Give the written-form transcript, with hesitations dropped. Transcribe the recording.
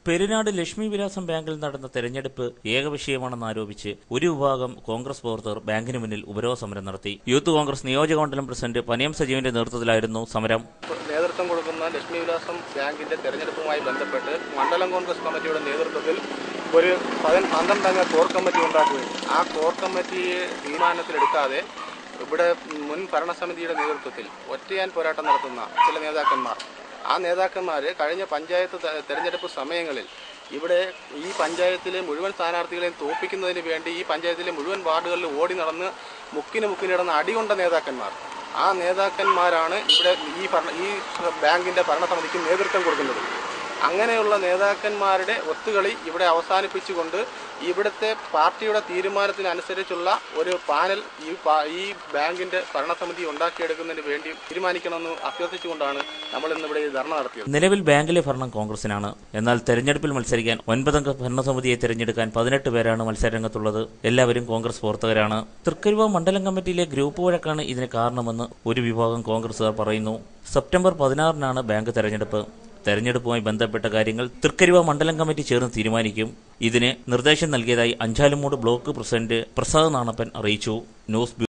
പെരിനാട് ലക്ഷ്മി വിലാസം ബാങ്കിൽ നടന്ന തെരഞ്ഞെടുപ്പ് ഏകവിഷയമാണെന്ന് ആരോപിച്ച് ഒരു വിഭാഗം കോൺഗ്രസ് പ്രവർത്തകർ ബാങ്കിന് മുന്നിൽ ഉപരോധ സമരം നടത്തി. യൂത്ത് കോൺഗ്രസ് നിയോജകമണ്ഡലം പ്രസിഡന്റ് പനയം സജീവിന്റെ നേതൃത്വത്തിലായിരുന്നു സമരം. നേതൃത്വം കൊടുക്കുന്ന ലക്ഷ്മി വിലാസം ബാങ്കിന്റെ തെരഞ്ഞെടുപ്പുമായി ബന്ധപ്പെട്ട് മണ്ഡലം കോൺഗ്രസ് കമ്മിറ്റിയുടെ നേതൃത്വത്തിൽ ഒരു 12 അംഗ കോർ കമ്മിറ്റി ഉണ്ടാക്കുകയും ആ കോർ കമ്മിറ്റി തീരുമാനത്തിലെടുക്കാതെ ഇവിടെ മുൻ ഭരണസമിതിയുടെ നേതൃത്വത്തിൽ ഒറ്റയാൻ പോരാട്ടം നടത്തുന്ന ചില നേതാക്കന്മാർ, ആ നേതാക്കന്മാർ കഴിഞ്ഞ പഞ്ചായത്ത് തെരഞ്ഞെടുപ്പ് സമയങ്ങളിൽ ഇവിടെ ഈ പഞ്ചായത്തിലെ മുഴുവൻ സ്ഥാനാർത്ഥികളെയും തോൽപ്പിക്കുന്നതിന് വേണ്ടി ഈ പഞ്ചായത്തിലെ മുഴുവൻ വാർഡുകളിൽ ഓടി നടന്ന് മുക്കിന് അടികൊണ്ട നേതാക്കന്മാർ, ആ നേതാക്കന്മാരാണ് ഇവിടെ ഈ ബാങ്കിന്റെ ഭരണസമിതിക്ക് നേതൃത്വം കൊടുക്കുന്നത്. അങ്ങനെയുള്ള നേതാക്കന്മാരുടെ ഒത്തുകളി ഇവിടെ അവസാനിപ്പിച്ചുകൊണ്ട് ഇവിടുത്തെ പാർട്ടിയുടെ തീരുമാനത്തിനനുസരിച്ചുള്ള ഒരു പാനൽ ഈ ബാങ്കിന്റെ ഭരണസമിതി ഉണ്ടാക്കിയെടുക്കുന്നതിന് വേണ്ടി തീരുമാനിക്കണമെന്ന് അഭ്യർത്ഥിച്ചുകൊണ്ടാണ് നമ്മൾ ഇന്നിവിടെ ഈ ധർണ നടത്തിയത്. നിലവിൽ ബാങ്കിലെ ഭരണം കോൺഗ്രസിനാണ്. എന്നാൽ തെരഞ്ഞെടുപ്പിൽ മത്സരിക്കാൻ 9 അംഗ ഭരണസമിതിയെ തെരഞ്ഞെടുക്കാൻ 18 പേരാണ് മത്സരരംഗത്തുള്ളത്. എല്ലാവരും കോൺഗ്രസ് പ്രവർത്തകരാണ്. തൃക്കരിപ്പൂർ മണ്ഡലം കമ്മിറ്റിയിലെ ഗ്രൂപ്പ് വഴക്കാണ് ഇതിന് കാരണമെന്ന് ഒരു വിഭാഗം കോൺഗ്രസുകാർ പറയുന്നു. സെപ്റ്റംബർ 16-നാണ് ബാങ്ക് തെരഞ്ഞെടുപ്പ്. തെരഞ്ഞെടുപ്പുമായി ബന്ധപ്പെട്ട കാര്യങ്ങൾ തൃക്കരിപ്പൂർ മണ്ഡലം കമ്മിറ്റി ചേർന്ന് തീരുമാനിക്കും. ഇതിന് നിർദ്ദേശം നൽകിയതായി അഞ്ചാലുമൂട് ബ്ലോക്ക് പ്രസിഡന്റ് പ്രസാദ് നാണപ്പൻ അറിയിച്ചു. ന്യൂസ്